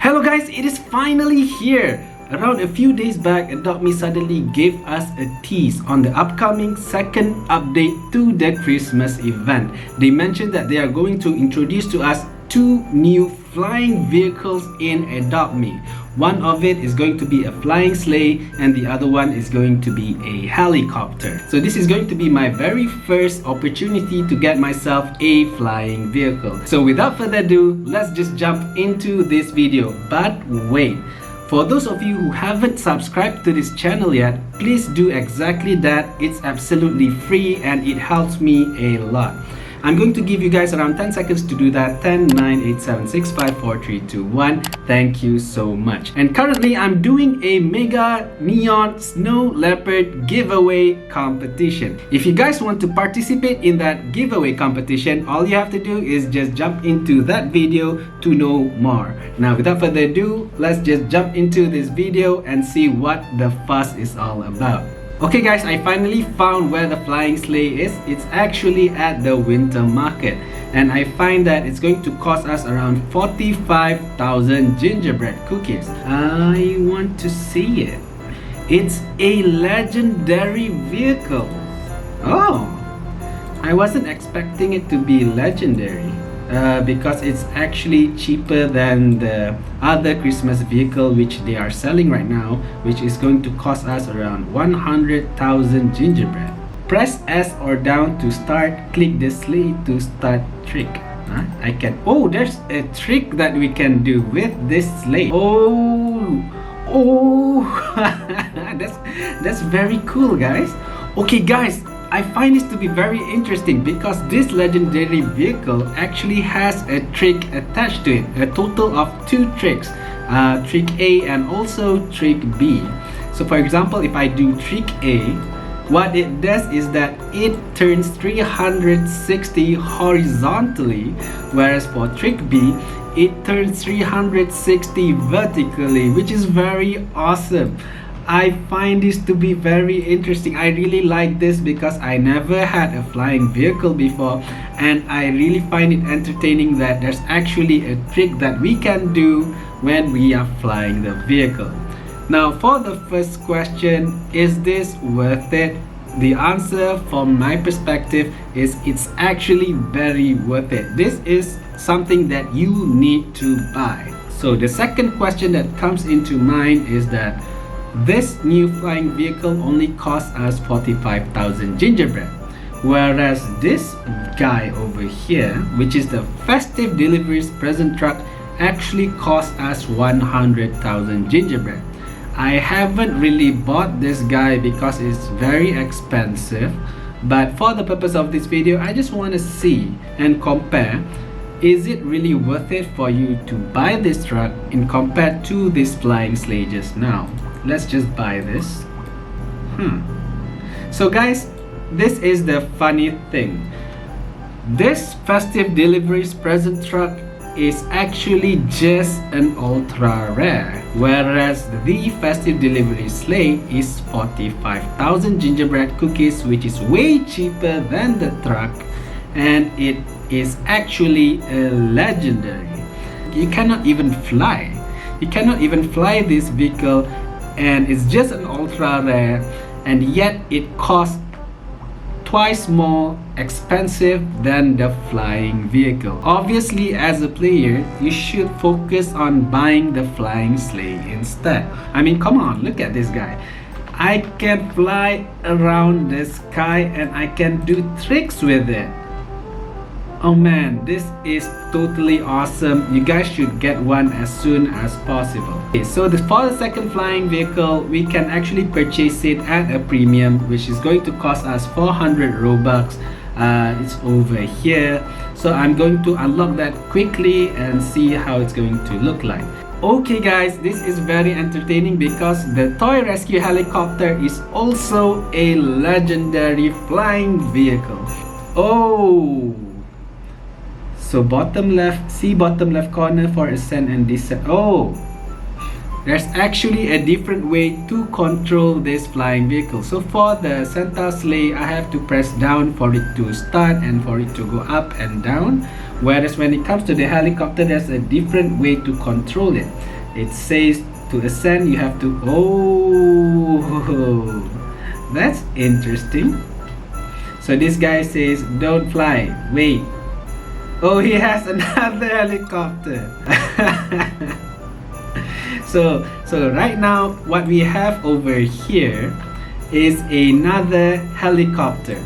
Hello guys, it is finally here! Around a few days back, Adopt Me suddenly gave us a tease on the upcoming second update to the Christmas event. They mentioned that they are going to introduce to us two new flying vehicles in Adopt Me. One of it is going to be a flying sleigh and the other one is going to be a helicopter. So this is going to be my very first opportunity to get myself a flying vehicle. So without further ado, let's just jump into this video. But wait, for those of you who haven't subscribed to this channel yet, please do exactly that. It's absolutely free and it helps me a lot. I'm going to give you guys around 10 seconds to do that. 10, 9, 8, 7, 6, 5, 4, 3, 2, 1. Thank you so much. And currently, I'm doing a mega neon snow leopard giveaway competition. If you guys want to participate in that giveaway competition, all you have to do is just jump into that video to know more. Now, without further ado, let's just jump into this video and see what the fuss is all about. Okay guys, I finally found where the flying sleigh is. It's actually at the winter market, and I find that it's going to cost us around 45,000 gingerbread cookies. I want to see it. It's a legendary vehicle. Oh, I wasn't expecting it to be legendary. Because it's actually cheaper than the other Christmas vehicle which they are selling right now, which is going to cost us around 100,000 gingerbread. Press S or down to start. Click the sleigh to start trick. Oh, there's a trick that we can do with this sleigh. that's very cool, guys. Okay guys, I find this to be very interesting because this legendary vehicle actually has a trick attached to it, a total of two tricks, trick A and also trick B. So for example, if I do trick A, what it does is that it turns 360 horizontally, whereas for trick B, it turns 360 vertically, which is very awesome. I find this to be very interesting. I really like this because I never had a flying vehicle before, and I really find it entertaining that there's actually a trick that we can do when we are flying the vehicle. Now for the first question, is this worth it? The answer from my perspective is it's actually very worth it. This is something that you need to buy. So the second question that comes into mind is that this new flying vehicle only costs us 45,000 gingerbread, whereas this guy over here, which is the Festive Deliveries present truck, actually costs us 100,000 gingerbread. I haven't really bought this guy because it's very expensive, but for the purpose of this video, I just want to see and compare. Is it really worth it for you to buy this truck in compared to this flying sleigh just now? Let's just buy this. So guys, this is the funny thing. This Festive Deliveries present truck is actually just an ultra rare, whereas the Festive Delivery sleigh is 45,000 gingerbread cookies, which is way cheaper than the truck, and it is actually a legendary. You cannot even fly. You cannot even fly this vehicle, and it's just an ultra rare, and yet it costs twice more expensive than the flying vehicle. Obviously, as a player, you should focus on buying the flying sleigh instead. I mean, come on, look at this guy. I can fly around the sky and I can do tricks with it. Oh man, this is totally awesome. You guys should get one as soon as possible. Okay, so for the second flying vehicle, we can actually purchase it at a premium, which is going to cost us 400 Robux. It's over here. So I'm going to unlock that quickly and see how it's going to look like. Okay guys, this is very entertaining because the toy rescue helicopter is also a legendary flying vehicle. Oh! So bottom left, see bottom left corner for ascent and descent. Oh, there's actually a different way to control this flying vehicle. So for the Santa sleigh, I have to press down for it to start and for it to go up and down. Whereas when it comes to the helicopter, there's a different way to control it. It says to ascend you have to, oh, that's interesting. So this guy says don't fly, wait. Oh, he has another helicopter. So right now what we have over here is another helicopter.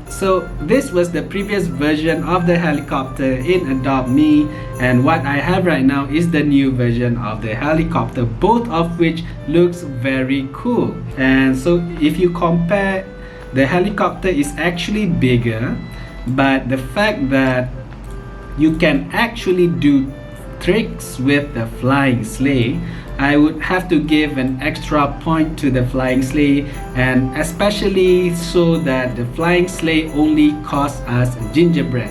So this was the previous version of the helicopter in Adopt Me, and what I have right now is the new version of the helicopter, both of which looks very cool. And so if you compare, the helicopter is actually bigger, but the fact that you can actually do tricks with the flying sleigh, I would have to give an extra point to the flying sleigh, and especially so that the flying sleigh only costs us gingerbread.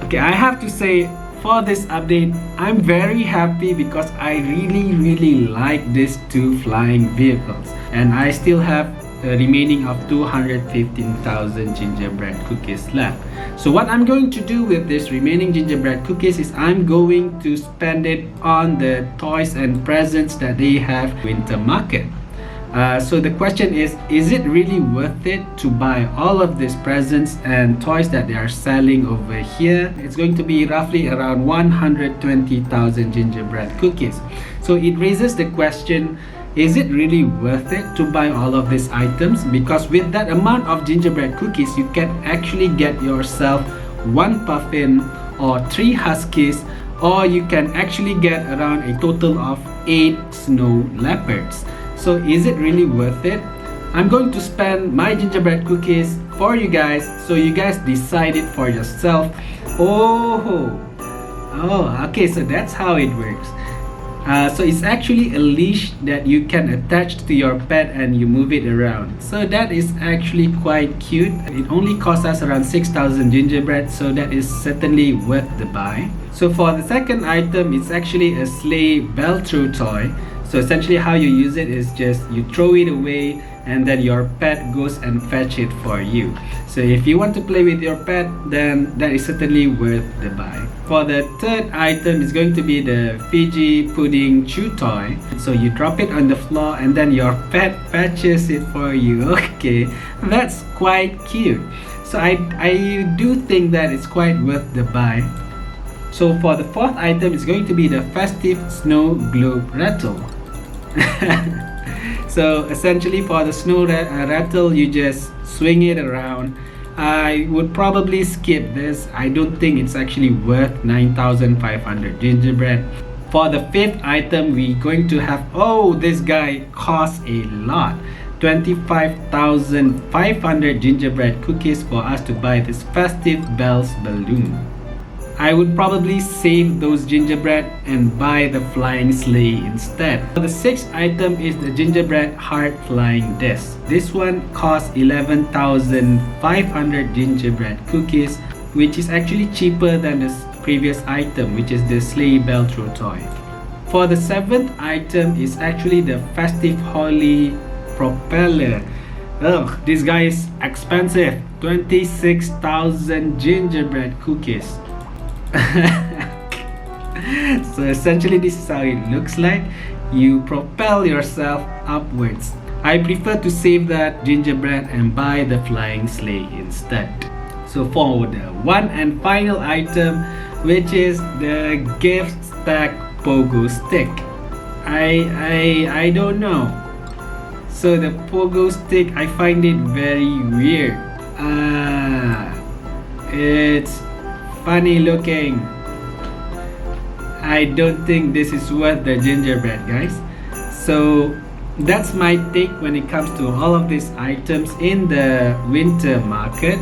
Okay, I have to say, for this update, I'm very happy because I really like these two flying vehicles, and I still have a remaining of 215,000 gingerbread cookies left. So what I'm going to do with this remaining gingerbread cookies is I'm going to spend it on the toys and presents that they have winter market. So the question is it really worth it to buy all of these presents and toys that they are selling over here? It's going to be roughly around 120,000 gingerbread cookies. So it raises the question, is it really worth it to buy all of these items? Because with that amount of gingerbread cookies, you can actually get yourself 1 Puffin or 3 Huskies, or you can actually get around a total of 8 snow leopards. So is it really worth it? I'm going to spend my gingerbread cookies for you guys, so you guys decide it for yourself. Oh, okay, so that's how it works. So it's actually a leash that you can attach to your pet and you move it around. So that is actually quite cute. It only costs us around 6,000 gingerbread, so that is certainly worth the buy. So for the second item, it's actually a sleigh bell throw toy. So essentially how you use it is just you throw it away and then your pet goes and fetch it for you. So if you want to play with your pet, then that is certainly worth the buy. For the third item, is going to be the Figgy pudding chew toy. So you drop it on the floor and then your pet fetches it for you. Okay, that's quite cute. So I do think that it's quite worth the buy. So for the fourth item, is going to be the Festive snow globe rattle. So essentially for the snow rattle, you just swing it around. I would probably skip this. I don't think it's actually worth 9,500 gingerbread. For the fifth item, we're going to have, oh, this guy costs a lot, 25,500 gingerbread cookies for us to buy this Festive bells balloon. I would probably save those gingerbread and buy the flying sleigh instead. The sixth item is the gingerbread heart flying disc. This one costs 11,500 gingerbread cookies, which is actually cheaper than the previous item, which is the sleigh bell throw toy. For the seventh item is actually the Festive holly propeller. Ugh, this guy is expensive, 26,000 gingerbread cookies. So essentially this is how it looks like. You propel yourself upwards. I prefer to save that gingerbread and buy the flying sleigh instead. So for the one and final item, which is the gift stack pogo stick. I don't know. So the pogo stick, I find it very weird. It's funny looking. I don't think this is worth the gingerbread, guys. So that's my take when it comes to all of these items in the winter market.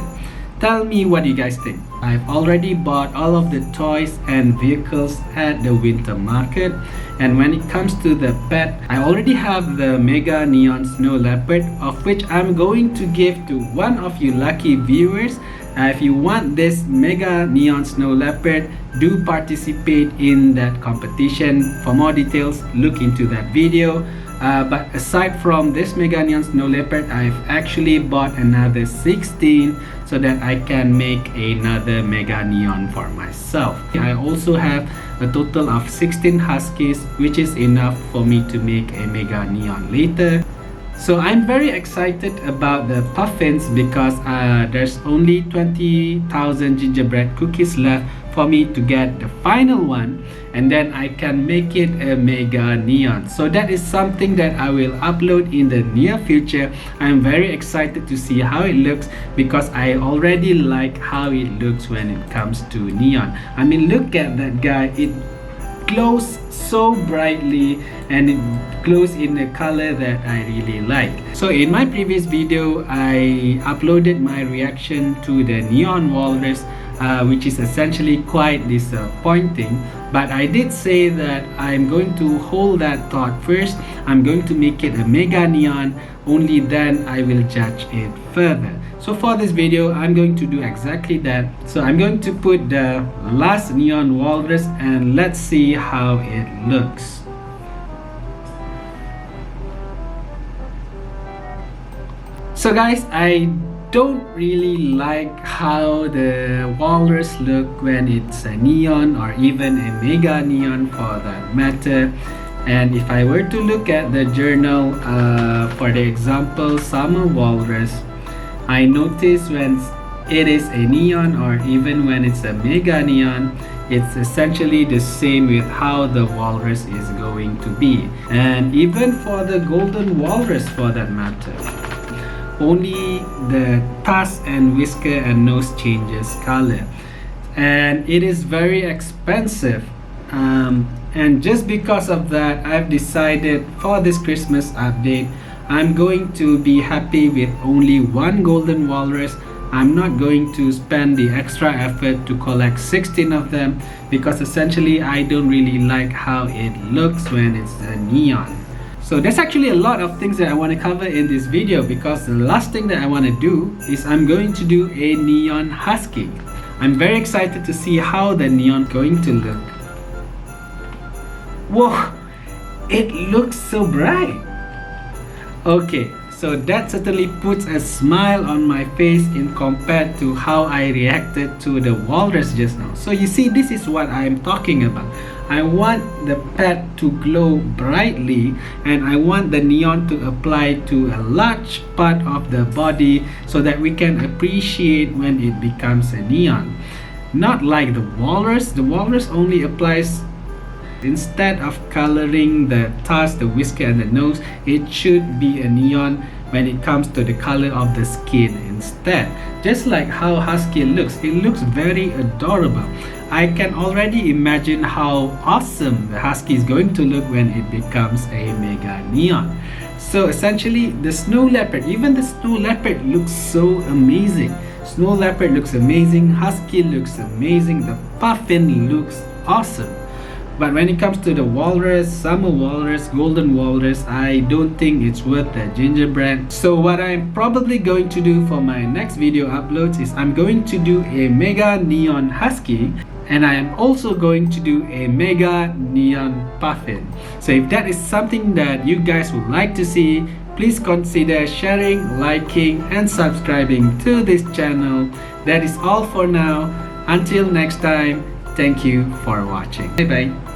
Tell me what you guys think. I've already bought all of the toys and vehicles at the winter market, and when it comes to the pet, I already have the mega neon snow leopard, of which I'm going to give to one of you lucky viewers. If you want this mega neon snow leopard, do participate in that competition. For more details, look into that video. But aside from this mega neon snow leopard, I've actually bought another 16 so that I can make another mega neon for myself. I also have a total of 16 Huskies, which is enough for me to make a mega neon later. So I'm very excited about the Puffins because there's only 20,000 gingerbread cookies left for me to get the final one, and then I can make it a mega neon. So that is something that I will upload in the near future. I'm very excited to see how it looks because I already like how it looks when it comes to neon. I mean, look at that guy. It glows so brightly and it glows in a color that I really like. So in my previous video, I uploaded my reaction to the neon walrus, which is essentially quite disappointing, but I did say that I'm going to hold that thought first. I'm going to make it a mega neon, only then I will judge it further. So for this video, I'm going to do exactly that. So I'm going to put the last neon walrus and let's see how it looks. So guys, I don't really like how the walrus look when it's a neon or even a mega neon for that matter. And if I were to look at the journal for the example summer walrus, I notice when it is a neon or even when it's a mega neon, it's essentially the same with how the walrus is going to be. And even for the golden walrus for that matter, only the tusk and whisker and nose changes color, and it is very expensive. And just because of that, I've decided for this Christmas update, I'm going to be happy with only one golden walrus. I'm not going to spend the extra effort to collect 16 of them because essentially I don't really like how it looks when it's a neon. So there's actually a lot of things that I want to cover in this video because the last thing that I want to do is I'm going to do a neon husky. I'm very excited to see how the neon is going to look. Whoa, it looks so bright. Okay, so that certainly puts a smile on my face in compared to how I reacted to the walrus just now. So you see, this is what I'm talking about. I want the pet to glow brightly and I want the neon to apply to a large part of the body so that we can appreciate when it becomes a neon. Not like the walrus. The walrus only applies, instead of coloring the tusk, the whisker and the nose, it should be a neon when it comes to the color of the skin instead. Just like how Husky looks, it looks very adorable. I can already imagine how awesome the Husky is going to look when it becomes a mega neon. So essentially the snow leopard, even the snow leopard looks so amazing. Snow leopard looks amazing, Husky looks amazing, the Puffin looks awesome. But when it comes to the walrus, summer walrus, golden walrus, I don't think it's worth the gingerbread. So what I'm probably going to do for my next video uploads is I'm going to do a mega neon husky, and I am also going to do a mega neon puffin. So if that is something that you guys would like to see, please consider sharing, liking and subscribing to this channel. That is all for now. Until next time, thank you for watching. Bye bye.